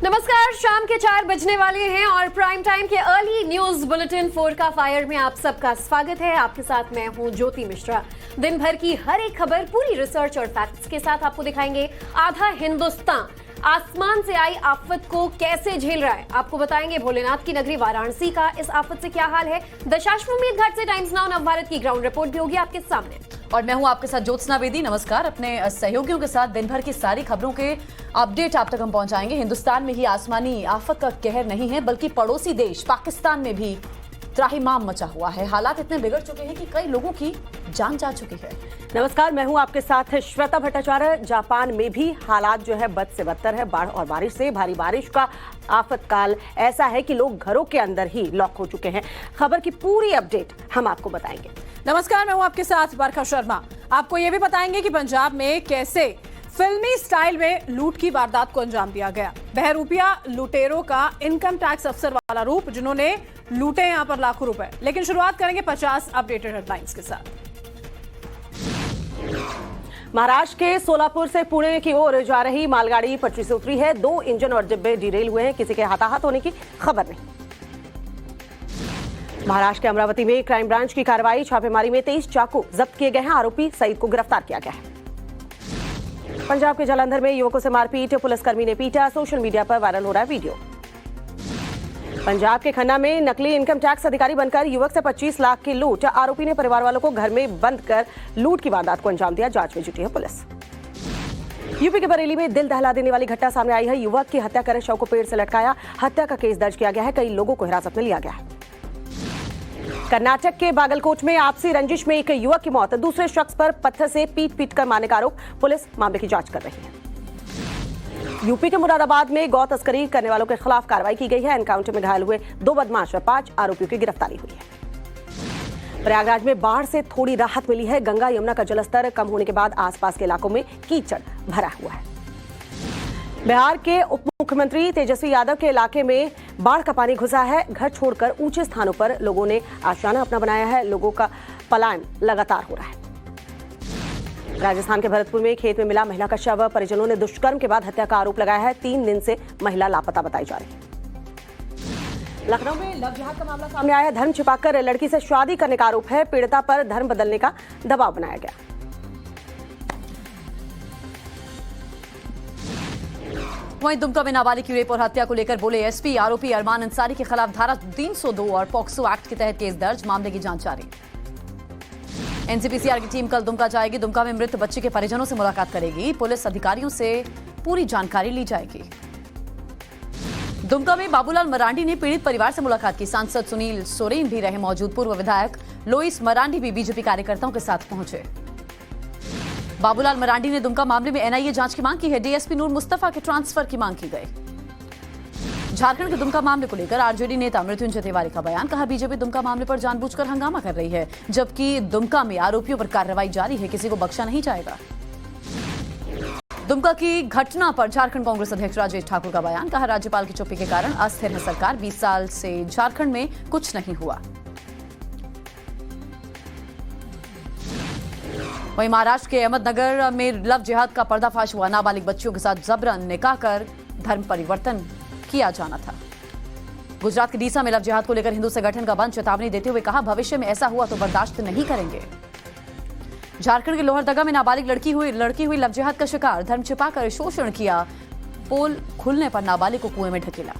नमस्कार, शाम के 4 बजने वाले हैं और प्राइम टाइम के अर्ली न्यूज बुलेटिन 4 का फायर में आप सबका स्वागत है। आपके साथ मैं हूं ज्योति मिश्रा। दिन भर की हर एक खबर पूरी रिसर्च और फैक्ट्स के साथ आपको दिखाएंगे। आधा हिंदुस्तान आसमान से आई आफत को कैसे झेल रहा है, आपको बताएंगे। भोलेनाथ की नगरी वाराणसी का इस आफत से क्या हाल है। दशाश्वमेध घाट से टाइम्स नाउ नवभारत की ग्राउंड रिपोर्ट भी होगी आपके सामने। और मैं हूं आपके साथ ज्योत्सना बेदी। नमस्कार। अपने सहयोगियों के साथ दिन भर की सारी खबरों के अपडेट आप तक हम पहुंचाएंगे। हिंदुस्तान में ही आसमानी आफत का कहर नहीं है, बल्कि पड़ोसी देश पाकिस्तान में भी त्राहिमाम मचा हुआ है। हालात इतने बिगड़ चुके हैं कि कई लोगों की जान जा चुकी है। नमस्कार, मैं हूं आपके साथ श्वेता भट्टाचार्य। जापान में भी हालात जो है बद से बदतर है। बाढ़ और बारिश से भारी बारिश का आफत काल ऐसा है कि लोग घरों के अंदर ही लॉक हो चुके हैं। खबर की पूरी अपडेट हम आपको बताएंगे। नमस्कार, मैं हूं आपके साथ बरखा शर्मा। आपको ये भी बताएंगे कि पंजाब में कैसे फिल्मी स्टाइल में लूट की वारदात को अंजाम दिया गया। बहरूपिया लुटेरों का इनकम टैक्स अफसर वाला रूप, जिन्होंने लूटे यहां पर लाखों रुपए। लेकिन शुरुआत करेंगे 50 अपडेटेड हेडलाइंस के साथ। महाराष्ट्र के सोलापुर से पुणे की ओर जा रही मालगाड़ी पटरी से उतरी है। 2 इंजन और डिब्बे डिरेल हुए हैं। किसी के हताहत होने की खबर नहीं। महाराष्ट्र के अमरावती में क्राइम ब्रांच की कार्रवाई। छापेमारी में 23 चाकू जब्त किए गए हैं। आरोपी सईद को गिरफ्तार किया गया है। पंजाब के जालंधर में युवकों से मारपीट, पुलिसकर्मी ने पीटा। सोशल मीडिया पर वायरल हो रहा है वीडियो। पंजाब के खन्ना में नकली इनकम टैक्स अधिकारी बनकर युवक से 25 लाख की लूट। आरोपी ने परिवार वालों को घर में बंद कर लूट की वारदात को अंजाम दिया। जांच में जुटी है पुलिस। यूपी के बरेली में दिल दहला देने वाली घटना सामने आई है। युवक की हत्या कर शव को पेड़ से लटकाया। हत्या का केस दर्ज किया गया है। कई लोगों को हिरासत में लिया गया है। कर्नाटक के बागलकोट में आपसी रंजिश में एक युवक की मौत। दूसरे शख्स पर पत्थर से पीट कर मारने का आरोप। पुलिस मामले की जांच कर रही है। यूपी के मुरादाबाद में गौ तस्करी करने वालों के खिलाफ कार्रवाई की गई है। एनकाउंटर में घायल हुए 2 बदमाश और 5 आरोपियों की गिरफ्तारी हुई है। प्रयागराज में बाढ़ से थोड़ी राहत मिली है। गंगा यमुना का जलस्तर कम होने के बाद आसपास के इलाकों में कीचड़ भरा हुआ है। बिहार के उप मुख्यमंत्री तेजस्वी यादव के इलाके में बाढ़ का पानी घुसा है। घर छोड़कर ऊंचे स्थानों पर लोगों ने आशियाना अपना बनाया है। लोगों का पलायन लगातार हो रहा है। राजस्थान के भरतपुर में खेत में मिला महिला का शव। परिजनों ने दुष्कर्म के बाद हत्या का आरोप लगाया है। 3 दिन से महिला लापता बताई जा रही है। लखनऊ में लव जिहाद का मामला सामने आया है। धर्म छिपाकर लड़की से शादी करने का आरोप है। पीड़िता पर धर्म बदलने का दबाव बनाया गया। वहीं दुमका में नाबालिग की रेप और हत्या को लेकर बोले एसपी। आरोपी अरमान अंसारी के खिलाफ धारा 302 और पॉक्सो एक्ट के तहत केस दर्ज। मामले की जांच जारी। एनसीपीसीआर की टीम कल दुमका जाएगी। दुमका में मृत बच्चे के परिजनों से मुलाकात करेगी। पुलिस अधिकारियों से पूरी जानकारी ली जाएगी। दुमका में बाबूलाल मरांडी ने पीड़ित परिवार से मुलाकात की। सांसद सुनील सोरेन भी रहे मौजूद। पूर्व विधायक लोइस मरांडी भी बीजेपी कार्यकर्ताओं के साथ पहुंचे। बाबूलाल मरांडी ने दुमका मामले में एनआईए जांच की मांग की है। डीएसपी नूर मुस्तफा के ट्रांसफर की मांग की गई। झारखंड के दुमका मामले को लेकर आरजेडी नेता मृत्युंजय तिवारी का बयान। कहा, बीजेपी दुमका मामले पर जानबूझकर हंगामा कर रही है, जबकि दुमका में आरोपियों पर कार्रवाई जारी है। किसी को बख्शा नहीं जाएगा। दुमका की घटना पर झारखंड कांग्रेस अध्यक्ष राजेश ठाकुर का बयान। कहा, राज्यपाल की चुप्पी के कारण अस्थिर है सरकार। 20 साल से झारखंड में कुछ नहीं हुआ। वहीं महाराष्ट्र के अहमदनगर में लव जिहाद का पर्दाफाश हुआ। नाबालिग बच्चियों के साथ जबरन निकाह कर धर्म परिवर्तन किया जाना था। गुजरात के डीसा में लव जिहाद को लेकर हिंदू संगठन का बंद चेतावनी देते हुए कहा, भविष्य में ऐसा हुआ तो बर्दाश्त नहीं करेंगे। झारखंड के लोहरदगा में नाबालिग लड़की हुई लव जिहाद का शिकार। धर्म छिपाकर शोषण किया। पोल खुलने पर नाबालिग को कुएं में ढकेला।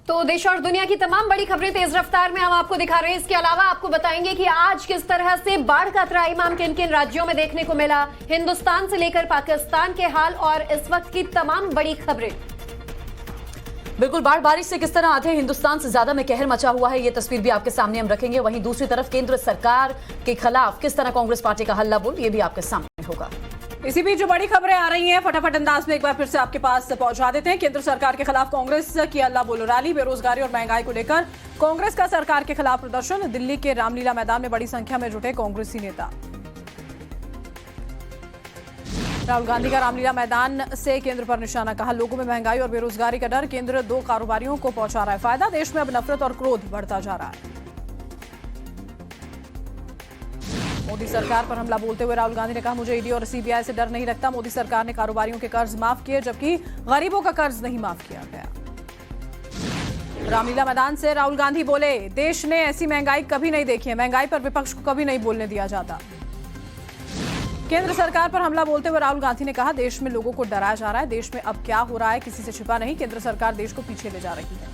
तो देश और दुनिया की तमाम बड़ी खबरें तेज रफ्तार में हम आपको दिखा रहे हैं। इसके अलावा आपको बताएंगे कि आज किस तरह से बाढ़ का त्राहिमाम किन किन राज्यों में देखने को मिला। हिंदुस्तान से लेकर पाकिस्तान के हाल और इस वक्त की तमाम बड़ी खबरें। बिल्कुल, बाढ़ बारिश से किस तरह आधे हिंदुस्तान से ज्यादा में कहर मचा हुआ है, ये तस्वीर भी आपके सामने हम रखेंगे। वहीं दूसरी तरफ केंद्र सरकार के खिलाफ किस तरह कांग्रेस पार्टी का हल्ला बोल, ये भी आपके सामने होगा। इसी बीच जो बड़ी खबरें आ रही हैं फटाफट अंदाज में एक बार फिर से आपके पास पहुंचा देते हैं। केंद्र सरकार के खिलाफ कांग्रेस की अल्लाह बोलो रैली। बेरोजगारी और महंगाई को लेकर कांग्रेस का सरकार के खिलाफ प्रदर्शन। दिल्ली के रामलीला मैदान में बड़ी संख्या में जुटे कांग्रेसी नेता। राहुल गांधी का रामलीला मैदान से केंद्र पर निशाना, कहा लोगों में महंगाई और बेरोजगारी का डर, केंद्र 2 कारोबारियों को पहुंचा रहा है फायदा, देश में अब नफरत और क्रोध बढ़ता जा रहा है। मोदी सरकार पर हमला बोलते हुए राहुल गांधी ने कहा मुझे ईडी और सीबीआई से डर नहीं लगता, मोदी सरकार ने कारोबारियों के कर्ज माफ किए जबकि गरीबों का कर्ज नहीं माफ किया गया। रामलीला मैदान से राहुल गांधी बोले देश ने ऐसी महंगाई कभी नहीं देखी है, महंगाई पर विपक्ष को कभी नहीं बोलने दिया जाता। केंद्र सरकार पर हमला बोलते हुए राहुल गांधी ने कहा देश में लोगों को डराया जा रहा है, देश में अब क्या हो रहा है किसी से छिपा नहीं, केंद्र सरकार देश को पीछे ले जा रही है।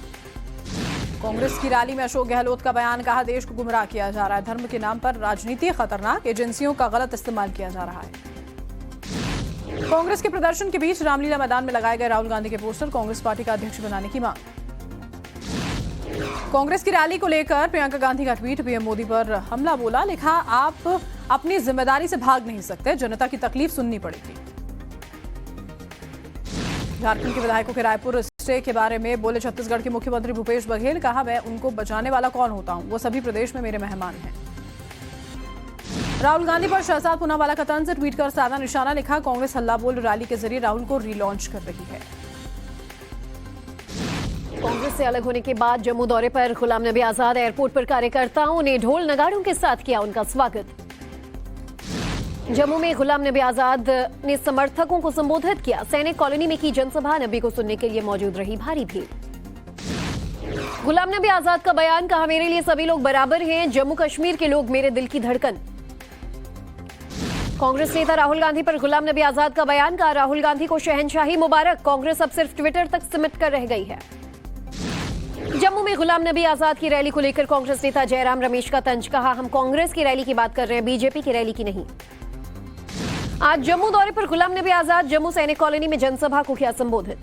कांग्रेस की रैली में अशोक गहलोत का बयान, कहा देश को गुमराह किया जा रहा है, धर्म के नाम पर राजनीति खतरनाक, एजेंसियों का गलत इस्तेमाल किया जा रहा है। कांग्रेस के प्रदर्शन के बीच रामलीला मैदान में लगाए गए राहुल गांधी के पोस्टर, कांग्रेस पार्टी का अध्यक्ष बनाने की मांग। कांग्रेस की रैली को लेकर प्रियंका गांधी का ट्वीट, पीएम मोदी पर हमला बोला, लिखा आप अपनी जिम्मेदारी से भाग नहीं सकते, जनता की तकलीफ सुननी पड़ेगी। झारखंड के विधायकों के रायपुर स्टे के बारे में बोले छत्तीसगढ़ के मुख्यमंत्री भूपेश बघेल, कहा मैं उनको बचाने वाला कौन होता हूं, वो सभी प्रदेश में मेरे मेहमान हैं। राहुल गांधी पर शहजाद पूनावाला का तंज, ट्वीट कर साधा निशाना, लिखा कांग्रेस हल्ला बोल रैली के जरिए राहुल को रिलॉन्च कर रही है। कांग्रेस से अलग होने के बाद जम्मू दौरे पर गुलाम नबी आजाद एयरपोर्ट पर कार्यकर्ताओं ने ढोल नगाड़ों के साथ किया उनका स्वागत। जम्मू में गुलाम नबी आजाद ने समर्थकों को संबोधित किया, सैनिक कॉलोनी में की जनसभा, नबी को सुनने के लिए मौजूद रही भारी भीड़। गुलाम नबी आजाद का बयान, कहा मेरे लिए सभी लोग बराबर हैं, जम्मू कश्मीर के लोग मेरे दिल की धड़कन। कांग्रेस नेता राहुल गांधी पर गुलाम नबी आजाद का बयान, कहा राहुल गांधी को शहंशाही मुबारक, कांग्रेस अब सिर्फ ट्विटर तक सिमट कर रह गई है। जम्मू में गुलाम नबी आजाद की रैली को लेकर कांग्रेस नेता जयराम रमेश का तंज, कहा हम कांग्रेस की रैली की बात कर रहे हैं, बीजेपी की रैली की नहीं। आज जम्मू दौरे पर गुलाम नबी आजाद जम्मू सैनिक कॉलोनी में जनसभा को किया संबोधित।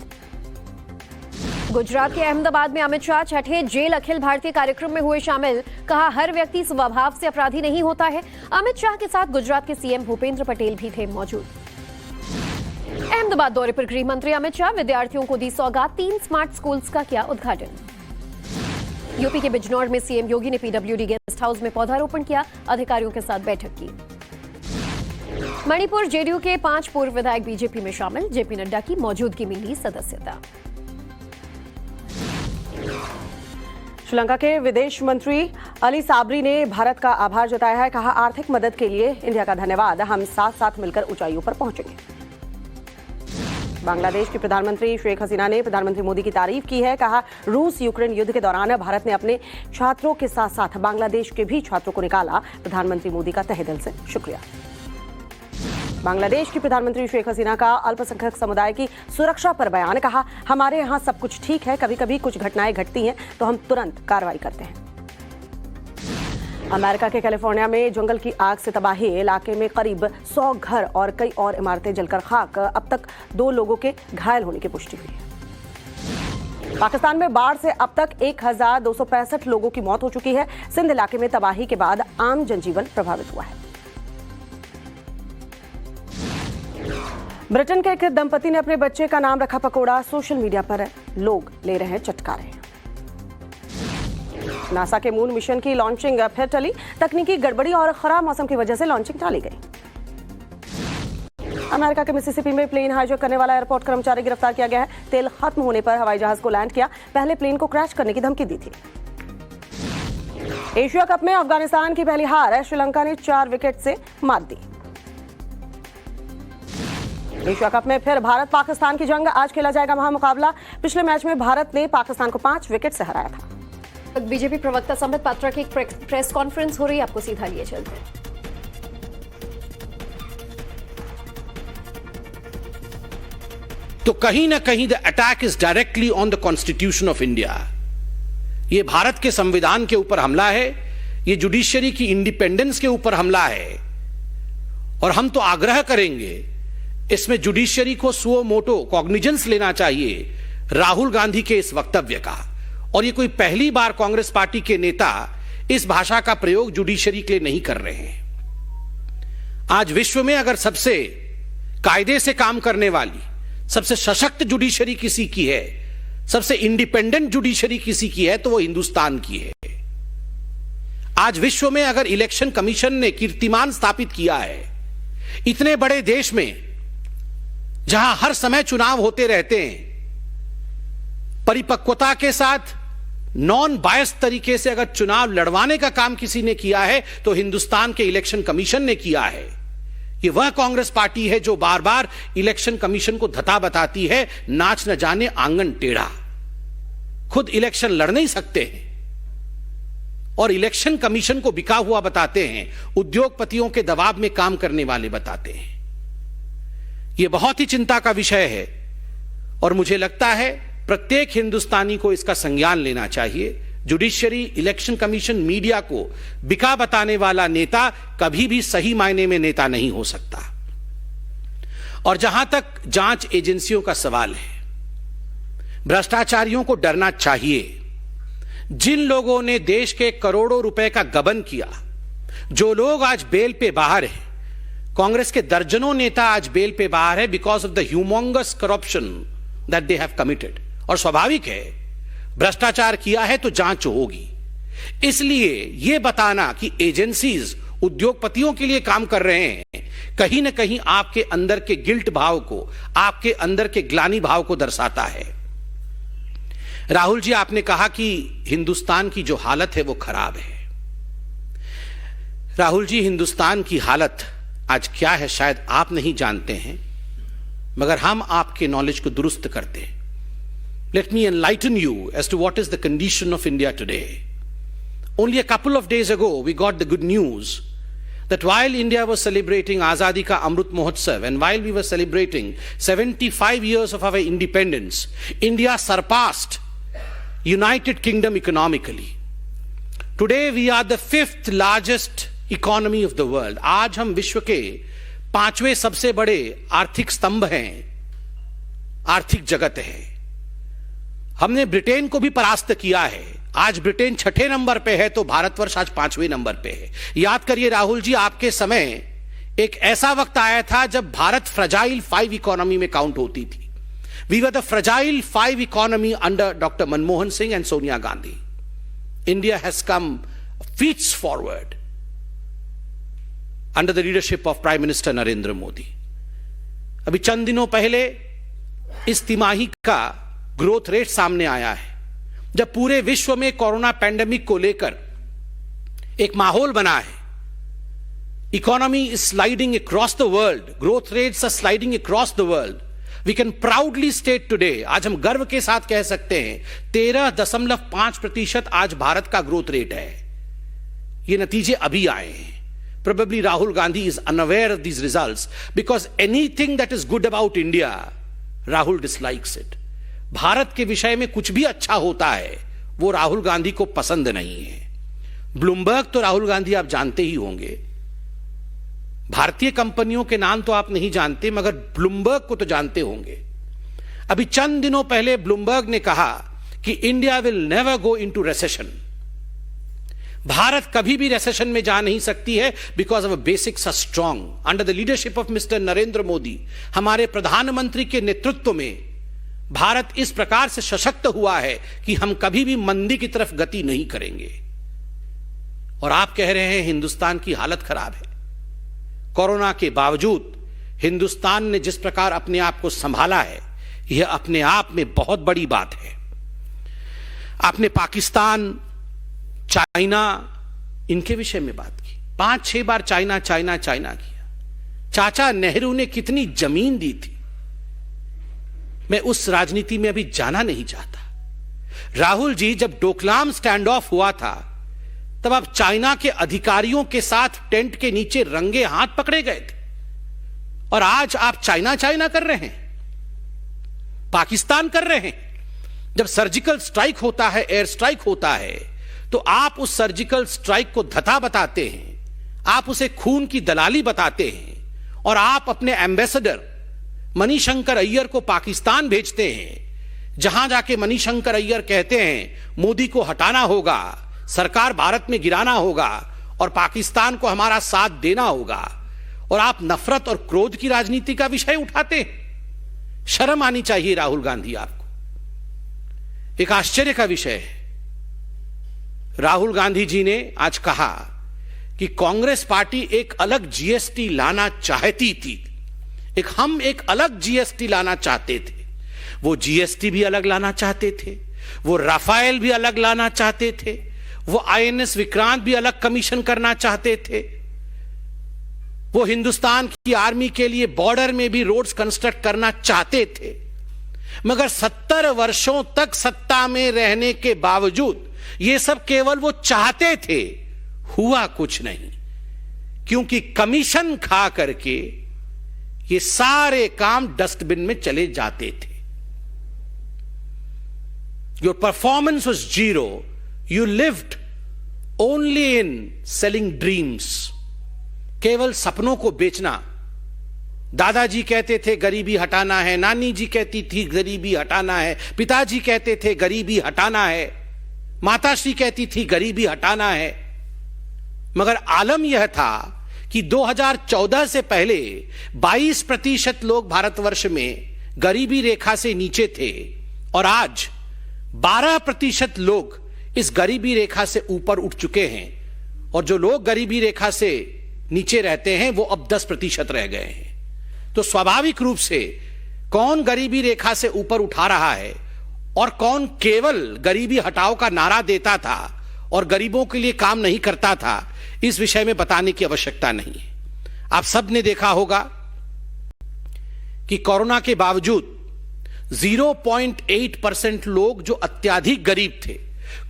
गुजरात के अहमदाबाद में अमित शाह छठे जेल अखिल भारतीय कार्यक्रम में हुए शामिल, कहा हर व्यक्ति स्वभाव से अपराधी नहीं होता है। अमित शाह के साथ गुजरात के सीएम भूपेंद्र पटेल भी थे मौजूद। अहमदाबाद दौरे पर गृह मंत्री अमित शाह, विद्यार्थियों को दी सौगात, 3 स्मार्ट स्कूल्स का किया उद्घाटन। यूपी के बिजनौर में सीएम योगी ने पीडब्ल्यूडी गेस्ट हाउस में पौधारोपण किया, अधिकारियों के साथ बैठक की। मणिपुर जेडीयू के 5 पूर्व विधायक बीजेपी में शामिल, जेपी नड्डा की मौजूदगी में ली सदस्यता। श्रीलंका के विदेश मंत्री अली साबरी ने भारत का आभार जताया है, कहा आर्थिक मदद के लिए इंडिया का धन्यवाद, हम साथ साथ मिलकर ऊंचाइयों पर पहुंचेंगे। बांग्लादेश की प्रधानमंत्री शेख हसीना ने प्रधानमंत्री मोदी की तारीफ की है, कहा रूस यूक्रेन युद्ध के दौरान भारत ने अपने छात्रों के साथ साथ बांग्लादेश के भी छात्रों को निकाला, प्रधानमंत्री मोदी का तहे दिल से शुक्रिया। बांग्लादेश की प्रधानमंत्री शेख हसीना का अल्पसंख्यक समुदाय की सुरक्षा पर बयान, कहा हमारे यहाँ सब कुछ ठीक है, कभी कभी कुछ घटनाएं घटती हैं तो हम तुरंत कार्रवाई करते हैं। अमेरिका के कैलिफोर्निया में जंगल की आग से तबाही, इलाके में करीब 100 घर और कई और इमारतें जलकर खाक, अब तक 2 लोगों के घायल होने की पुष्टि हुई है। पाकिस्तान में बाढ़ से अब तक 1265 लोगों की मौत हो चुकी है। सिंध इलाके में तबाही के बाद आम जनजीवन प्रभावित हुआ है। ब्रिटेन के एक दंपति ने अपने बच्चे का नाम रखा पकोड़ा, सोशल मीडिया पर लोग ले रहे हैं चटकारे। नासा के मून मिशन की लॉन्चिंग फिर टली, तकनीकी गड़बड़ी और खराब मौसम की वजह से लॉन्चिंग टाली गई। अमेरिका के मिसिसिपी में प्लेन हाईजैक करने वाला एयरपोर्ट कर्मचारी गिरफ्तार किया गया है। तेल खत्म होने पर हवाई जहाज को लैंड किया, पहले प्लेन को क्रैश करने की धमकी दी थी। एशिया कप में अफगानिस्तान की पहली हार है, श्रीलंका ने 4 विकेट से मात दी। एशिया कप में फिर भारत पाकिस्तान की जंग, आज खेला जाएगा महामुकाबला। पिछले मैच में भारत ने पाकिस्तान को 5 विकेट से हराया था। बीजेपी प्रवक्ता संबित पात्रा की एक प्रेस कॉन्फ्रेंस हो रही है, आपको सीधा लिए चलते हैं। तो कहीं ना कहीं the attack is directly on the constitution of India. ये भारत के संविधान के ऊपर हमला है, ये जुडिशियरी की इंडिपेंडेंस के ऊपर हमला है। और हम तो आग्रह करेंगे इसमें जुडिशियरी को सुओ मोटो कॉग्निजेंस लेना चाहिए राहुल गांधी के इस वक्तव्य का। और ये कोई पहली बार कांग्रेस पार्टी के नेता इस भाषा का प्रयोग जुडिशियरी के लिए नहीं कर रहे हैं। आज विश्व में अगर सबसे कायदे से काम करने वाली, सबसे सशक्त जुडिशियरी किसी की है, सबसे इंडिपेंडेंट जुडिशियरी किसी की है, तो वो हिंदुस्तान की है। आज विश्व में अगर इलेक्शन कमीशन ने कीर्तिमान स्थापित किया है, इतने बड़े देश में जहां हर समय चुनाव होते रहते हैं, परिपक्वता के साथ नॉन बायस तरीके से अगर चुनाव लड़वाने का काम किसी ने किया है तो हिंदुस्तान के इलेक्शन कमीशन ने किया है। ये वह कांग्रेस पार्टी है जो बार बार इलेक्शन कमीशन को धता बताती है, नाच न जाने आंगन टेढ़ा। खुद इलेक्शन लड़ नहीं सकते हैं और इलेक्शन कमीशन को बिका हुआ बताते हैं, उद्योगपतियों के दबाव में काम करने वाले बताते हैं। यह बहुत ही चिंता का विषय है और मुझे लगता है प्रत्येक हिंदुस्तानी को इसका संज्ञान लेना चाहिए। जुडिशियरी, इलेक्शन कमीशन, मीडिया को बिका बताने वाला नेता कभी भी सही मायने में नेता नहीं हो सकता। और जहां तक जांच एजेंसियों का सवाल है, भ्रष्टाचारियों को डरना चाहिए। जिन लोगों ने देश के करोड़ों रुपए का गबन किया, जो लोग आज बेल पे बाहर हैं, कांग्रेस के दर्जनों नेता आज बेल पे बाहर है because of the humongous corruption that they have committed. और स्वाभाविक है, भ्रष्टाचार किया है तो जांच होगी। इसलिए यह बताना कि एजेंसीज उद्योगपतियों के लिए काम कर रहे हैं, कहीं ना कहीं आपके अंदर के गिल्ट भाव को, आपके अंदर के ग्लानि भाव को दर्शाता है। राहुल जी, आपने कहा कि हिंदुस्तान की जो हालत है वो खराब है। राहुल जी, हिंदुस्तान की हालत आज क्या है शायद आप नहीं जानते हैं, मगर हम आपके नॉलेज को दुरुस्त करते हैं। Let me enlighten you as to what is the condition of India today. Only a couple of days ago, we got the good news that while India was celebrating Azadi Ka Amrit Mahotsav and while we were celebrating 75 years of our independence, India surpassed United Kingdom economically. Today, we are the 5th largest economy of the world. आज हम विश्व के 5वें सबसे बड़े आर्थिक स्तंभ हैं, आर्थिक जगत है। हमने ब्रिटेन को भी परास्त किया है। आज ब्रिटेन 6ठे नंबर पे है तो भारतवर्ष आज 5वें नंबर पे है। याद करिए राहुल जी, आपके समय एक ऐसा वक्त आया था जब भारत फ्रजाइल 5 इकोनॉमी में काउंट होती थी। We were the fragile 5 economy under doctor Manmohan Singh and Sonia Gandhi. India has come feats forward under the leadership of prime minister Narendra Modi. अभी चंद दिनों पहले इस तिमाही का ग्रोथ रेट सामने आया है, जब पूरे विश्व में कोरोना पैंडेमिक को लेकर एक माहौल बना है। Economy is sliding across the world, growth rates are sliding across the world. We can proudly state today, आज हम गर्व के साथ कह सकते हैं 13.5% आज भारत का ग्रोथ रेट है। ये नतीजे अभी आए हैं। Probably Rahul Gandhi is unaware of these results because anything that is good about India, Rahul dislikes it. Bharat के विषय में कुछ भी अच्छा होता है वो राहुल गांधी को पसंद नहीं है। ब्लूमबर्ग तो राहुल गांधी आप जानते ही होंगे। भारतीय कंपनियों के नाम तो आप नहीं जानते, मगर ब्लूमबर्ग को तो जानते होंगे। अभी चंद दिनों पहले ब्लूमबर्ग ने कहा कि India will never go into recession. Bharat कभी भी रिसेशन में जा नहीं सकती है because of basics are strong. Under the leadership of mister Narendra Modi, हमारे प्रधानमंत्री के नेतृत्व में भारत इस प्रकार से सशक्त हुआ है कि हम कभी भी मंदी की तरफ गति नहीं करेंगे। और आप कह रहे हैं हिंदुस्तान की हालत खराब है। कोरोना के बावजूद हिंदुस्तान ने जिस प्रकार अपने आप को संभाला है, यह अपने आप में बहुत बड़ी बात है। आपने पाकिस्तान, चाइना, इनके विषय में बात की। 5-6 बार चाइना चाइना चाइना किया। चाचा नेहरू ने कितनी जमीन दी थी, मैं उस राजनीति में अभी जाना नहीं चाहता। राहुल जी, जब डोकलाम स्टैंड ऑफ हुआ था तब आप चाइना के अधिकारियों के साथ टेंट के नीचे रंगे हाथ पकड़े गए थे, और आज आप चाइना चाइना कर रहे हैं, पाकिस्तान कर रहे हैं। जब सर्जिकल स्ट्राइक होता है, एयर स्ट्राइक होता है, तो आप उस सर्जिकल स्ट्राइक को धता बताते हैं, आप उसे खून की दलाली बताते हैं, और आप अपने एम्बेसडर मणिशंकर अय्यर को पाकिस्तान भेजते हैं, जहां जाके मणिशंकर अय्यर कहते हैं मोदी को हटाना होगा, सरकार भारत में गिराना होगा और पाकिस्तान को हमारा साथ देना होगा, और आप नफरत और क्रोध की राजनीति का विषय उठाते हैं। शर्म आनी चाहिए राहुल गांधी आपको। एक आश्चर्य का विषय है, राहुल गांधी जी ने आज कहा कि कांग्रेस पार्टी एक अलग जीएसटी लाना चाहती थी, हम एक अलग जीएसटी लाना चाहते थे। वो जीएसटी भी अलग लाना चाहते थे, वो राफेल भी अलग लाना चाहते थे, वो आईएनएस विक्रांत भी अलग कमीशन करना चाहते थे, वो हिंदुस्तान की आर्मी के लिए बॉर्डर में भी रोड्स कंस्ट्रक्ट करना चाहते थे। मगर 70 वर्षों तक सत्ता में रहने के बावजूद ये सब केवल वो चाहते थे, हुआ कुछ नहीं, क्योंकि कमीशन खा करके ये सारे काम डस्टबिन में चले जाते थे। Your performance was zero, you lived only in selling dreams, केवल सपनों को बेचना। दादाजी कहते थे गरीबी हटाना है, नानी जी कहती थी गरीबी हटाना है, पिताजी कहते थे गरीबी हटाना है, माताश्री कहती थी गरीबी हटाना है। मगर आलम यह था कि 2014 से पहले 22% लोग भारतवर्ष में गरीबी रेखा से नीचे थे और आज 12% लोग इस गरीबी रेखा से ऊपर उठ चुके हैं, और जो लोग गरीबी रेखा से नीचे रहते हैं वो अब 10% रह गए हैं। तो स्वाभाविक रूप से कौन गरीबी रेखा से ऊपर उठा रहा है और कौन केवल गरीबी हटाओ का नारा देता था और गरीबों के लिए काम नहीं करता था, इस विषय में बताने की आवश्यकता नहीं है। आप सब ने देखा होगा कि कोरोना के बावजूद 0.8% लोग जो अत्यधिक गरीब थे,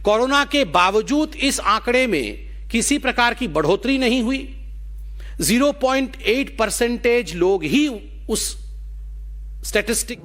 कोरोना के बावजूद इस आंकड़े में किसी प्रकार की बढ़ोतरी नहीं हुई। 0.8% लोग ही उस स्टैटिस्टिक।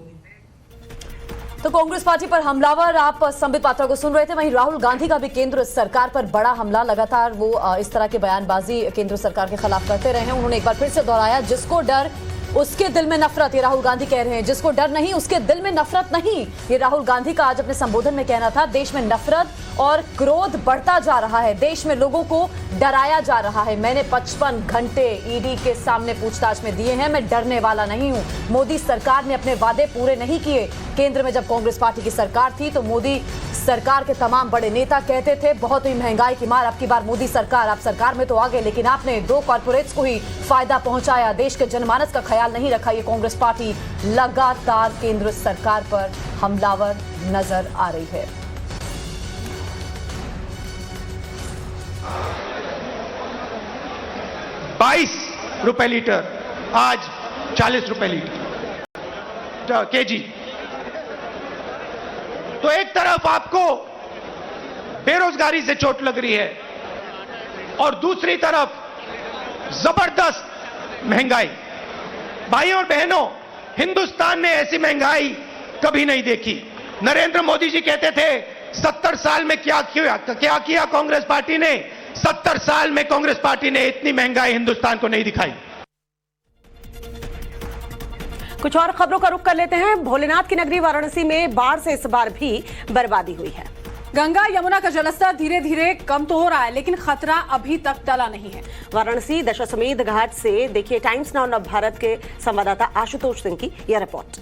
तो कांग्रेस पार्टी पर हमलावर आप संबित पात्रा को सुन रहे थे। वहीं राहुल गांधी का भी केंद्र सरकार पर बड़ा हमला, लगातार वो इस तरह की बयानबाजी केंद्र सरकार के खिलाफ करते रहे हैं। उन्होंने एक बार फिर से दोहराया, जिसको डर उसके दिल में नफरत। ये राहुल गांधी कह रहे हैं, जिसको डर नहीं उसके दिल में नफरत नहीं। ये राहुल गांधी का आज अपने संबोधन में कहना था। देश में नफरत और क्रोध बढ़ता जा रहा है, देश में लोगों को डराया जा रहा है। मैंने 55 घंटे ईडी के सामने पूछताछ में दिए हैं, मैं डरने वाला नहीं हूं। मोदी सरकार ने अपने वादे पूरे नहीं किए। केंद्र में जब कांग्रेस पार्टी की सरकार थी तो मोदी सरकार के तमाम बड़े नेता कहते थे बहुत ही महंगाई की मार, अब की बार मोदी सरकार। आप सरकार में तो आ गए, लेकिन आपने 2 कॉर्पोरेट्स को ही फायदा पहुंचाया, देश के जनमानस का ख्याल नहीं रखा। ये कांग्रेस पार्टी लगातार केंद्र सरकार पर हमलावर नजर आ रही है। ₹22 लीटर, आज ₹40 लीटर केजी। तो एक तरफ आपको बेरोजगारी से चोट लग रही है और दूसरी तरफ जबरदस्त महंगाई। भाइयों और बहनों, हिंदुस्तान ने ऐसी महंगाई कभी नहीं देखी। नरेंद्र मोदी जी कहते थे 70 साल में क्या किया कांग्रेस पार्टी ने। 70 साल में कांग्रेस पार्टी ने इतनी महंगाई हिंदुस्तान को नहीं दिखाई। कुछ और खबरों का रुख कर लेते हैं। भोलेनाथ की नगरी वाराणसी में बाढ़ से इस बार भी बर्बादी हुई है। गंगा यमुना का जलस्तर धीरे धीरे कम तो हो रहा है, लेकिन खतरा अभी तक टला नहीं है। वाराणसी दशाश्वमेध घाट से देखिए टाइम्स नाउ नव भारत के संवाददाता आशुतोष सिंह की यह रिपोर्ट।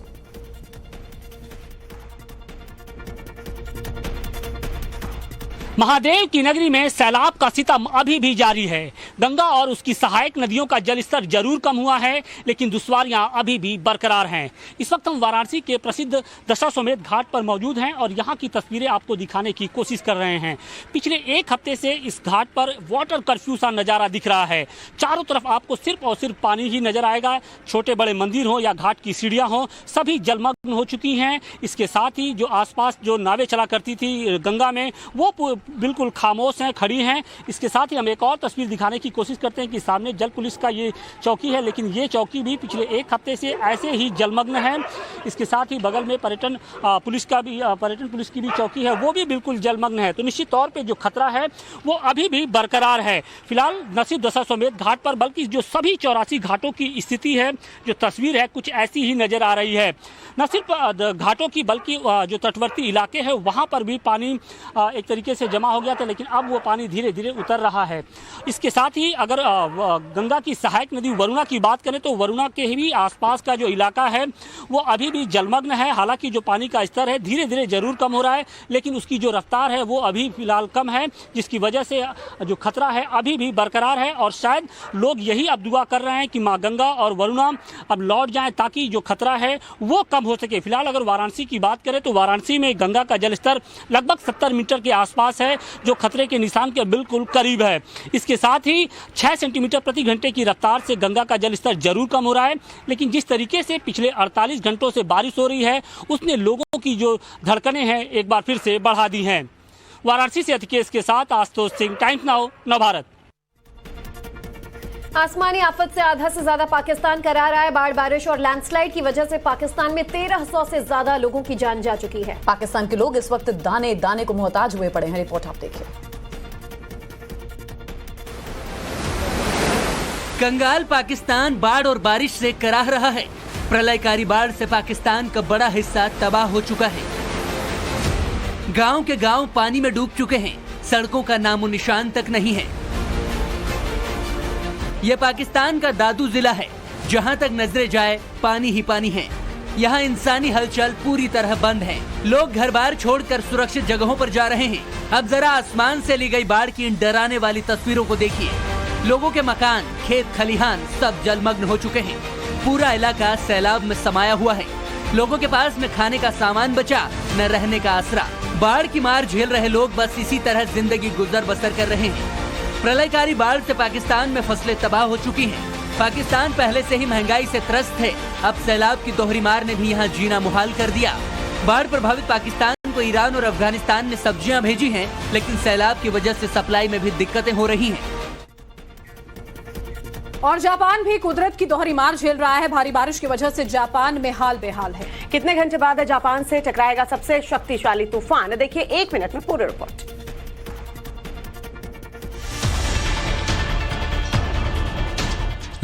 महादेव की नगरी में सैलाब का सितम अभी भी जारी है। गंगा और उसकी सहायक नदियों का जलस्तर जरूर कम हुआ है, लेकिन दुश्वारियां अभी भी बरकरार हैं। इस वक्त हम वाराणसी के प्रसिद्ध दशाश्वमेध घाट पर मौजूद हैं और यहां की तस्वीरें आपको दिखाने की कोशिश कर रहे हैं। पिछले 1 हफ्ते से इस घाट पर वाटर कर्फ्यू सा नज़ारा दिख रहा है। चारों तरफ आपको सिर्फ और सिर्फ पानी ही नजर आएगा। छोटे बड़े मंदिर हो या घाट की सीढ़ियाँ हों, सभी जलमग्न हो चुकी हैं। इसके साथ ही जो आसपास जो नावें चला करती थी गंगा में, वो बिल्कुल खामोश हैं, खड़ी हैं। इसके साथ ही हम एक और तस्वीर दिखाने की कोशिश करते हैं कि सामने जल पुलिस का ये चौकी है, लेकिन ये चौकी भी पिछले 1 हफ्ते से ऐसे ही जलमग्न है। इसके साथ ही बगल में पर्यटन पुलिस की भी चौकी है, वो भी बिल्कुल जलमग्न है। तो निश्चित तौर पर जो खतरा है वो अभी भी बरकरार है। फिलहाल न सिर्फ दशाश्वमेध घाट पर बल्कि जो सभी 84 घाटों की स्थिति है, जो तस्वीर है, कुछ ऐसी ही नजर आ रही है। न सिर्फ घाटों की बल्कि जो तटवर्ती इलाके हैं वहाँ पर भी पानी एक तरीके से जमा हो गया था, लेकिन अब वो पानी धीरे धीरे उतर रहा है। इसके साथ ही अगर गंगा की सहायक नदी वरुणा की बात करें तो वरुणा के भी आसपास का जो इलाका है वो अभी भी जलमग्न है। हालांकि जो पानी का स्तर है धीरे धीरे जरूर कम हो रहा है, लेकिन उसकी जो रफ्तार है वो अभी फिलहाल कम है, जिसकी वजह से जो खतरा है अभी भी बरकरार है। और शायद लोग यही अब दुआ कर रहे हैं कि माँ गंगा और वरुणा अब लौट जाएं ताकि जो खतरा है वो कम हो सके। फिलहाल अगर वाराणसी की बात करें तो वाराणसी में गंगा का जलस्तर लगभग 70 मीटर के आसपास है, जो खतरे के निशान के बिल्कुल करीब है। इसके साथ ही 6 सेंटीमीटर प्रति घंटे की रफ्तार से गंगा का जलस्तर जरूर कम हो रहा है, लेकिन जिस तरीके से पिछले 48 घंटों से बारिश हो रही है उसने लोगों की जो धड़कनें हैं एक बार फिर से बढ़ा दी हैं। वाराणसी से अतिकेश के साथ आशुतोष सिंह, टाइम्स नाउ, नवभारत। आसमानी आफत से आधा से ज्यादा पाकिस्तान करा रहा है। बाढ़, बारिश और लैंडस्लाइड की वजह से पाकिस्तान में 1300 से ज्यादा लोगों की जान जा चुकी है। पाकिस्तान के लोग इस वक्त दाने दाने को मोहताज हुए पड़े हैं। रिपोर्ट आप देखिए। कंगाल पाकिस्तान बाढ़ और बारिश से कराह रहा है। प्रलयकारी बाढ़ से पाकिस्तान का बड़ा हिस्सा तबाह हो चुका है। गांव के गांव पानी में डूब चुके हैं, सड़कों का नामो निशान तक नहीं है। यह पाकिस्तान का दादू जिला है, जहां तक नजरें जाए पानी ही पानी है। यहाँ इंसानी हलचल पूरी तरह बंद है। लोग घर बार छोड़कर सुरक्षित जगहों पर जा रहे हैं। अब जरा आसमान से ली गई बाढ़ की इन डराने वाली तस्वीरों को देखिए। लोगों के मकान, खेत खलिहान सब जलमग्न हो चुके हैं। पूरा इलाका सैलाब में समाया हुआ है। लोगों के पास न खाने का सामान बचा, न रहने का आसरा। बाढ़ की मार झेल रहे लोग बस इसी तरह जिंदगी गुजर बसर कर रहे हैं। प्रलयकारी बाढ़ से पाकिस्तान में फसलें तबाह हो चुकी हैं। पाकिस्तान पहले से ही महंगाई से त्रस्त है, अब सैलाब की दोहरी मार ने भी यहाँ जीना मुहाल कर दिया। बाढ़ प्रभावित पाकिस्तान को ईरान और अफगानिस्तान ने सब्जियां भेजी हैं, लेकिन सैलाब की वजह से सप्लाई में भी दिक्कतें हो रही हैं। और जापान भी कुदरत की दोहरी मार झेल रहा है। भारी बारिश की वजह से जापान में हाल बेहाल है। कितने घंटे बाद जापान से टकराएगा सबसे शक्तिशाली तूफान? देखिए 1 मिनट में पूरी रिपोर्ट।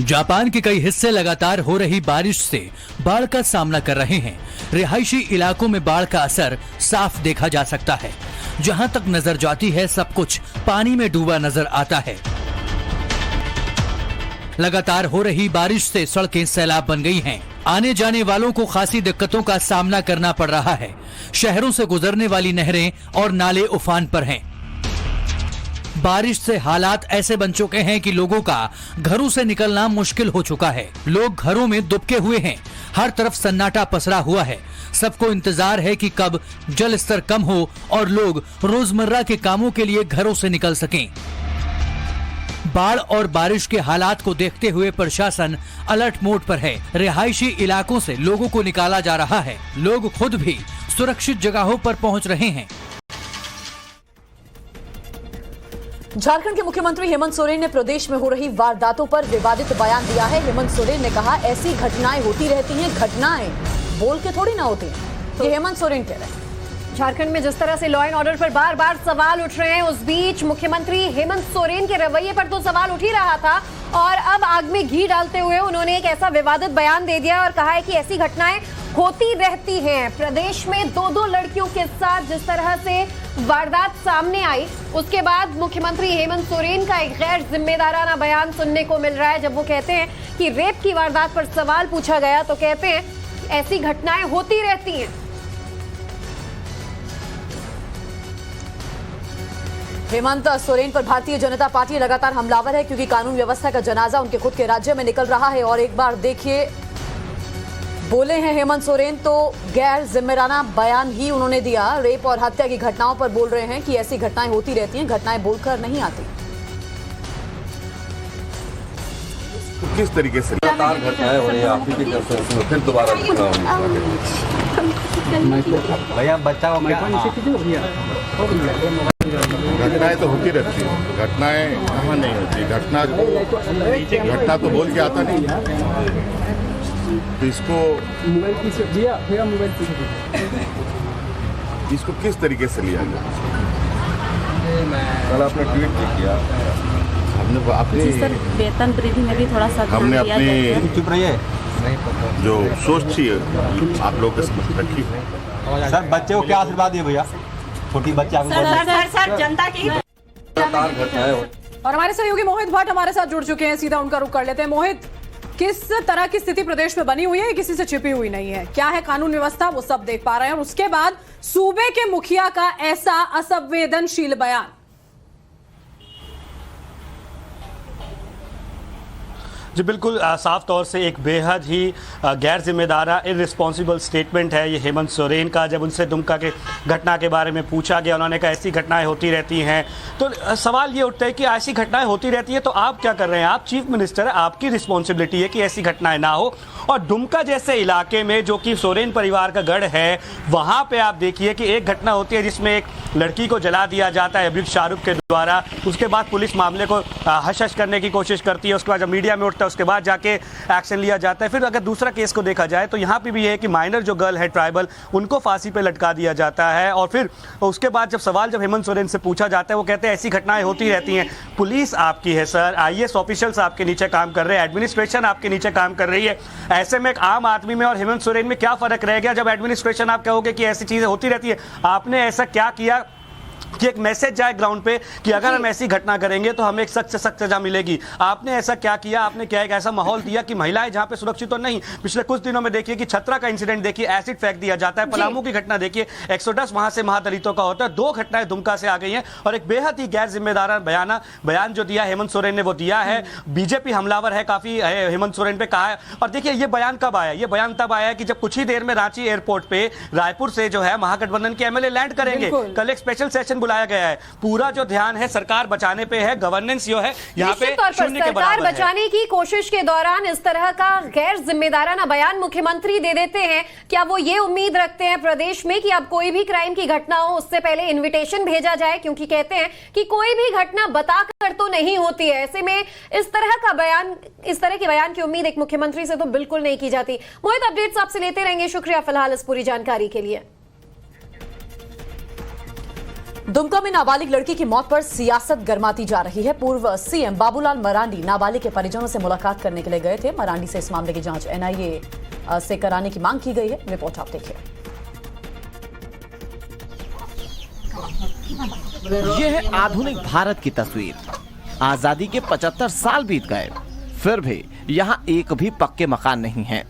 जापान के कई हिस्से लगातार हो रही बारिश से बाढ़ का सामना कर रहे हैं। रिहायशी इलाकों में बाढ़ का असर साफ देखा जा सकता है। जहां तक नजर जाती है सब कुछ पानी में डूबा नजर आता है। लगातार हो रही बारिश से सड़कें सैलाब बन गई हैं। आने जाने वालों को खासी दिक्कतों का सामना करना पड़ रहा है। शहरों से गुजरने वाली नहरें और नाले उफान पर हैं। बारिश से हालात ऐसे बन चुके हैं कि लोगों का घरों से निकलना मुश्किल हो चुका है। लोग घरों में दुबके हुए हैं। हर तरफ सन्नाटा पसरा हुआ है। सबको इंतजार है कि कब जल स्तर कम हो और लोग रोजमर्रा के कामों के लिए घरों से निकल सकें। बाढ़ और बारिश के हालात को देखते हुए प्रशासन अलर्ट मोड पर है। रिहायशी इलाकों से लोगों को निकाला जा रहा है। लोग खुद भी सुरक्षित जगहों पर पहुंच रहे हैं। झारखंड के मुख्यमंत्री हेमंत सोरेन ने प्रदेश में हो रही वारदातों पर विवादित बयान दिया है। हेमंत सोरेन ने कहा, ऐसी घटनाएं होती रहती हैं, घटनाएं बोल के थोड़ी ना होती हैं। ये हेमंत सोरेन कह रहे हैं। झारखंड में जिस तरह से लॉ एंड ऑर्डर पर बार बार सवाल उठ रहे हैं, उस बीच मुख्यमंत्री हेमंत सोरेन के रवैये पर तो सवाल उठ ही रहा था, और अब आग में घी डालते हुए उन्होंने एक ऐसा विवादित बयान दे दिया और कहा है कि ऐसी घटनाएं होती रहती हैं। प्रदेश में 2-2 लड़कियों के साथ जिस तरह से वारदात सामने आई, उसके बाद मुख्यमंत्री हेमंत सोरेन का एक गैर जिम्मेदाराना बयान सुनने को मिल रहा है। जब वो कहते हैं कि रेप की वारदात पर सवाल पूछा गया तो कहते हैं ऐसी घटनाएं होती रहती हैं। हेमंत सोरेन पर भारतीय जनता पार्टी लगातार हमलावर है, क्योंकि कानून व्यवस्था का जनाजा उनके खुद के राज्य में निकल रहा है। और एक बार देखिए, बोले हैं हेमंत सोरेन तो गैर जिम्मेदाराना बयान ही उन्होंने दिया। रेप और हत्या की घटनाओं पर बोल रहे हैं कि ऐसी घटनाएं होती रहती हैं, घटनाएं बोलकर नहीं आती। किस तरीके से लगातार घटनाएं हो रही है, आप ही के फिर दोबारा भैया बच्चा घटनाएं तो होती रहती है। घटनाएं कहाँ नहीं होती? घटना तो बोल के आता नहीं। तो इसको किस तरीके से लिया जाए? कल आपने ट्वीट भी किया, हमने अपनी वेतन वृद्धि में भी थोड़ा सा हमने अपनी चुप रहिए जो सोच थी आप लोग के समझ रखी। सर बच्चे को क्या आशीर्वाद दिए भैया? छोटी बच्चा सर जनता की और हमारे सहयोगी मोहित भट्ट हमारे साथ जुड़ चुके हैं, सीधा उनका रुख कर लेते हैं। मोहित, किस तरह की स्थिति प्रदेश में बनी हुई है, किसी से छिपी हुई नहीं है? क्या है कानून व्यवस्था, वो सब देख पा रहे हैं। और उसके बाद सूबे के मुखिया का ऐसा असंवेदनशील बयान। जी बिल्कुल, साफ तौर से एक बेहद ही गैर जिम्मेदारा इररिस्पॉन्सिबल स्टेटमेंट है ये हेमंत सोरेन का। जब उनसे दुमका के घटना के बारे में पूछा गया, उन्होंने कहा ऐसी घटनाएं होती रहती हैं। तो सवाल ये उठता है कि ऐसी घटनाएं होती रहती है तो आप क्या कर रहे हैं? आप चीफ मिनिस्टर है, आपकी रिस्पॉन्सिबिलिटी है कि ऐसी घटनाएं ना हो। और दुमका जैसे इलाके में जो कि सोरेन परिवार का गढ़ है, वहाँ पर आप देखिए कि एक घटना होती है जिसमें एक लड़की को जला दिया जाता है अभियुक्त शाहरुख के द्वारा। उसके बाद पुलिस मामले को हश हश करने की कोशिश करती है। उसके बाद जब मीडिया में उठता है उसके बाद जाके एक्शन लिया जाता है। फिर अगर दूसरा केस को देखा जाए तो यहाँ पे भी है कि माइनर जो गर्ल है ट्राइबल, उनको फांसी पे लटका दिया जाता है। और फिर उसके बाद जब हेमंत सोरेन से पूछा जाता है, वो कहते हैं ऐसी घटनाएं होती रहती हैं। पुलिस आपकी है सर, IAS ऑफिशियल्स आपके नीचे काम कर रहे हैं, एडमिनिस्ट्रेशन आपके नीचे काम कर रही है। ऐसे में एक आम आदमी में और हेमंत सोरेन में क्या फर्क रह गया? जब एडमिनिस्ट्रेशन आप कहोगे कि ऐसी चीजें होती रहती है, आपने ऐसा क्या किया कि एक मैसेज जाए ग्राउंड पे कि अगर हम ऐसी घटना करेंगे तो हमें एक सख्त से सख्त सजा मिलेगी? आपने ऐसा क्या किया? आपने क्या एक ऐसा माहौल दिया कि महिलाएं जहां पे सुरक्षित तो नहीं? पिछले कुछ दिनों में देखिए कि छतरा का इंसिडेंट देखिए, एसिड फेंक दिया जाता है। पलामू की घटना देखिए, 110 वहां से महादलितों का होता है। 2 घटनाएं दुमका से आ गई हैं और एक बेहद ही गैर जिम्मेदार बयान जो दिया हेमंत सोरेन ने वो दिया है। बीजेपी हमलावर है काफी हेमंत सोरेन पे कहा है। और देखिए ये बयान कब आया? ये बयान तब आया कि जब कुछ ही देर में रांची एयरपोर्ट पे रायपुर से जो है महागठबंधन के MLA लैंड करेंगे। कल एक स्पेशल सेशन बुलाया गया है। पूरा जो ध्यान है सरकार बचाने पे है, गवर्नेंस जो है यहाँ पे शून्य के बराबर है। सरकार बचाने की कोशिश के दौरान इस तरह का गैर जिम्मेदाराना बयान मुख्यमंत्री दे देते हैं। क्या वो ये उम्मीद रखते हैं प्रदेश में कि अब कोई भी क्राइम की घटना हो उससे पहले इन्विटेशन भेजा जाए? क्योंकि कहते हैं कि कोई भी घटना बताकर तो नहीं होती है। ऐसे में इस तरह के बयान की उम्मीद एक मुख्यमंत्री से तो बिल्कुल नहीं की जाती। मोहित, अपडेट्स आपसे लेते रहेंगे। शुक्रिया फिलहाल इस पूरी जानकारी के लिए। दुमका में नाबालिग लड़की की मौत पर सियासत गरमाती जा रही है। पूर्व CM बाबूलाल मरांडी नाबालिग के परिजनों से मुलाकात करने के लिए गए थे। मरांडी से इस मामले की जांच NIA से कराने की मांग की गई है। रिपोर्ट आप देखिए। यह है आधुनिक भारत की तस्वीर। आजादी के 75 साल बीत गए, फिर भी यहाँ एक भी पक्के मकान नहीं है।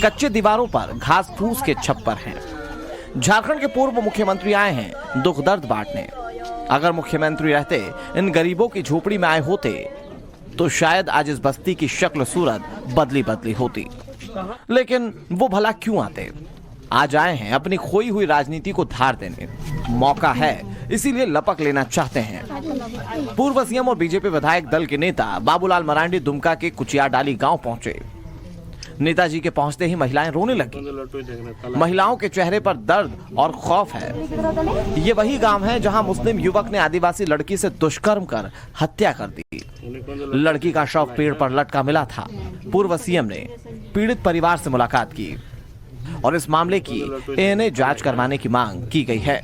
कच्चे दीवारों पर घास फूस के छप्पर हैं। झारखंड के पूर्व मुख्यमंत्री आए हैं दुख दर्द बांटने। अगर मुख्यमंत्री रहते, इन गरीबों की झोपड़ी में आए होते तो शायद आज इस बस्ती की शक्ल सूरत बदली होती। लेकिन वो भला क्यों आते? आज आए हैं अपनी खोई हुई राजनीति को धार देने। मौका है इसीलिए लपक लेना चाहते हैं। पूर्व CM और बीजेपी विधायक दल के नेता बाबूलाल मरांडी दुमका के कुचियाडाली गांव पहुंचे। नेताजी के पहुंचते ही महिलाएं रोने लगी। महिलाओं के चेहरे पर दर्द और खौफ है। ये वही गांव है जहां मुस्लिम युवक ने आदिवासी लड़की से दुष्कर्म कर हत्या कर दी। लड़की का शव पेड़ पर लटका मिला था। पूर्व CM ने पीड़ित परिवार से मुलाकात की और इस मामले की ANA जांच करवाने की मांग की गई है।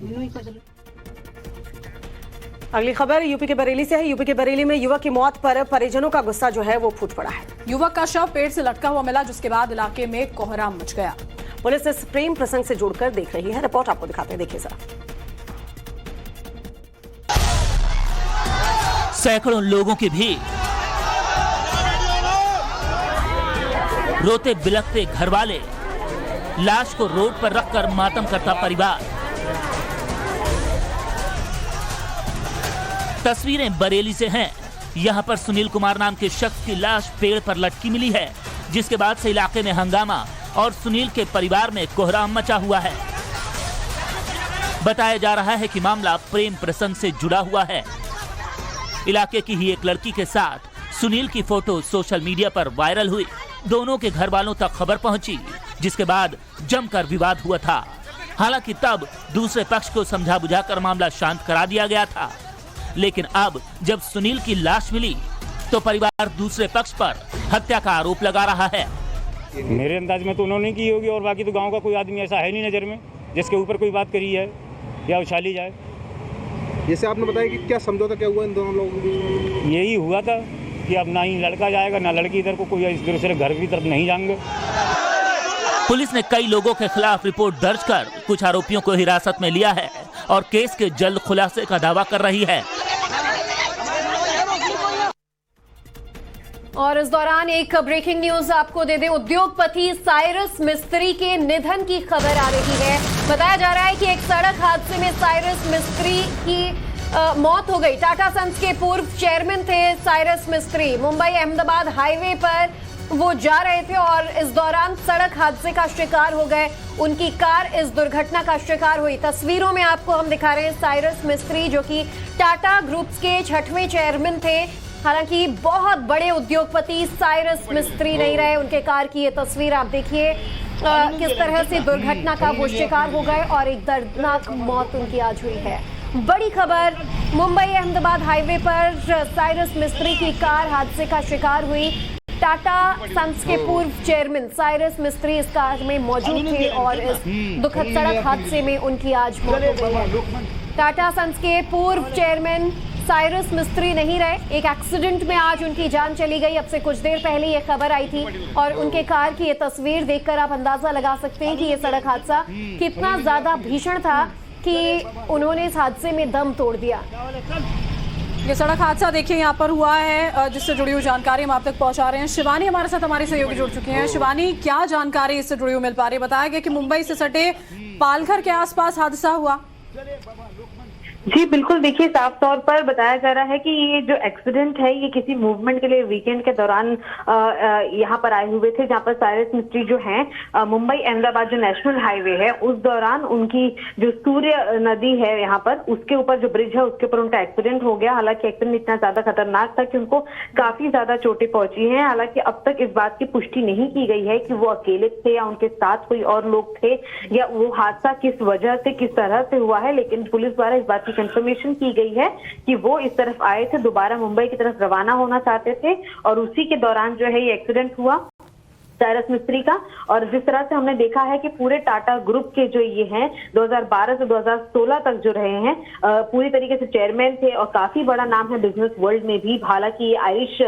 अगली खबर यूपी के बरेली से है। यूपी के बरेली में युवक की मौत पर परिजनों का गुस्सा जो है वो फूट पड़ा है। युवक का शव पेड़ से लटका हुआ मिला, जिसके बाद इलाके में कोहराम मच गया। पुलिस इस प्रेम प्रसंग से जोड़कर देख रही है। रिपोर्ट आपको दिखाते हैं, देखिए जरा। सैकड़ों लोगों की भीड़, रोते बिलखते घर वाले, लाश को रोड पर रखकर मातम करता परिवार। तस्वीरें बरेली से हैं। यहां पर सुनील कुमार नाम के शख्स की लाश पेड़ पर लटकी मिली है, जिसके बाद से इलाके में हंगामा और सुनील के परिवार में कोहराम मचा हुआ है। बताया जा रहा है कि मामला प्रेम प्रसंग से जुड़ा हुआ है। इलाके की ही एक लड़की के साथ सुनील की फोटो सोशल मीडिया पर वायरल हुई। दोनों के घर वालों तक खबर पहुंची, जिसके बाद जमकर विवाद हुआ था। हालांकि तब दूसरे पक्ष को समझा बुझाकर मामला शांत करा दिया गया था। लेकिन अब जब सुनील की लाश मिली तो परिवार दूसरे पक्ष पर हत्या का आरोप लगा रहा है। मेरे अंदाज में तो उन्होंने की होगी, और बाकी तो गांव का कोई आदमी ऐसा है नहीं नजर में जिसके ऊपर कोई बात करी है या उछाली जाए। जैसे आपने बताया कि क्या समझौता क्या हुआ इन दोनों लोगों के? यही हुआ था कि अब ना ही लड़का जाएगा ना लड़की इधर को, कोई इस दूसरे घर की तरफ नहीं जाएंगे। पुलिस ने कई लोगों के खिलाफ रिपोर्ट दर्ज कर कुछ आरोपियों को हिरासत में लिया है। और केस के जल्द खुलासे का दावा कर रही है। और इस दौरान एक ब्रेकिंग न्यूज आपको दे दें, उद्योगपति साइरस मिस्त्री के निधन की खबर आ रही है। बताया जा रहा है कि एक सड़क हादसे में साइरस मिस्त्री की मौत हो गई। टाटा सन्स के पूर्व चेयरमैन थे साइरस मिस्त्री। मुंबई अहमदाबाद हाईवे पर वो जा रहे थे और इस दौरान सड़क हादसे का शिकार हो गए। उनकी कार इस दुर्घटना का शिकार हुई। तस्वीरों में आपको हम दिखा रहे हैं साइरस मिस्त्री, जो कि टाटा ग्रुप्स के 6वें चेयरमैन थे। हालांकि बहुत बड़े उद्योगपति साइरस मिस्त्री नहीं रहे। उनके कार की ये तस्वीर आप देखिए, किस तरह से दुर्घटना का वो शिकार हो गए और एक दर्दनाक मौत उनकी आज हुई है। बड़ी खबर, मुंबई अहमदाबाद हाईवे पर साइरस मिस्त्री की कार हादसे का शिकार हुई। टाटा सन्स के पूर्व चेयरमैन साइरस मिस्त्री इस कार में मौजूद थे और इस दुखद सड़क हादसे में उनकी आज मौत हो गई है। टाटा सन्स के पूर्व चेयरमैन साइरस मिस्त्री नहीं रहे। एक एक्सीडेंट में आज उनकी जान चली गई। अब से कुछ देर पहले ये खबर आई थी और उनके कार की ये तस्वीर देखकर आप अंदाजा लगा सकते हैं कि ये सड़क हादसा कितना ज्यादा भीषण था कि उन्होंने इस हादसे में दम तोड़ दिया। ये सड़क हादसा देखिए यहाँ पर हुआ है, जिससे जुड़ी हुई जानकारी हम आप तक पहुंचा रहे हैं। शिवानी हमारे साथ, हमारे सहयोगी जुड़ चुकी हैं। शिवानी, क्या जानकारी इससे जुड़ी हुई मिल पा रही है? बताया गया कि मुंबई से सटे पालघर के आसपास हादसा हुआ। जी बिल्कुल, देखिए साफ तौर पर बताया जा रहा है कि ये जो एक्सीडेंट है ये किसी मूवमेंट के लिए वीकेंड के दौरान यहाँ पर आए हुए थे, जहाँ पर साइरस मिस्त्री जो हैं मुंबई अहमदाबाद जो नेशनल हाईवे है उस दौरान उनकी जो सूर्य नदी है यहाँ पर उसके ऊपर जो ब्रिज है उसके ऊपर उनका एक्सीडेंट हो गया। हालांकि एक्सीडेंट इतना ज्यादा खतरनाक था कि उनको काफी ज्यादा चोटें पहुंची हैं। हालांकि अब तक इस बात की पुष्टि नहीं की गई है कि वो अकेले थे या उनके साथ कोई और लोग थे या वो हादसा किस वजह से किस तरह से हुआ है। लेकिन पुलिस द्वारा इस बात कंफर्मेशन की गई है कि वो इस तरफ आए थे, दोबारा मुंबई की तरफ रवाना होना चाहते थे और उसी के दौरान जो है ये एक्सीडेंट हुआ साइरस मिस्त्री का। और जिस तरह से हमने देखा है कि पूरे टाटा ग्रुप के जो ये हैं 2012 से 2016 तक जो रहे हैं पूरी तरीके से चेयरमैन थे और काफी बड़ा नाम है बिजनेस वर्ल्ड में भी। हालांकि ये आयरिश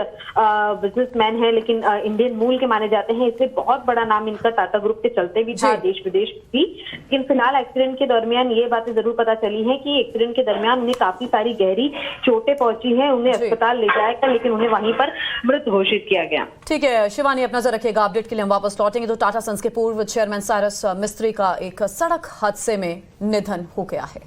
बिजनेसमैन है लेकिन इंडियन मूल के माने जाते हैं, इसलिए बहुत बड़ा नाम इनका टाटा ग्रुप के चलते भी था देश विदेश भी। लेकिन फिलहाल एक्सीडेंट के दरमियान ये बातें जरूर पता चली है कि एक्सीडेंट के दरमियान उन्हें काफी सारी गहरी चोटें पहुंची है। उन्हें अस्पताल ले जाया गया लेकिन उन्हें वहीं पर मृत घोषित किया गया। ठीक है शिवानी, अपना नजर रखिएगा। अपडेट के लिए हम वापस लौटेंगे। तो टाटा सन्स के पूर्व चेयरमैन साइरस मिस्त्री का एक सड़क हादसे में निधन हो गया है।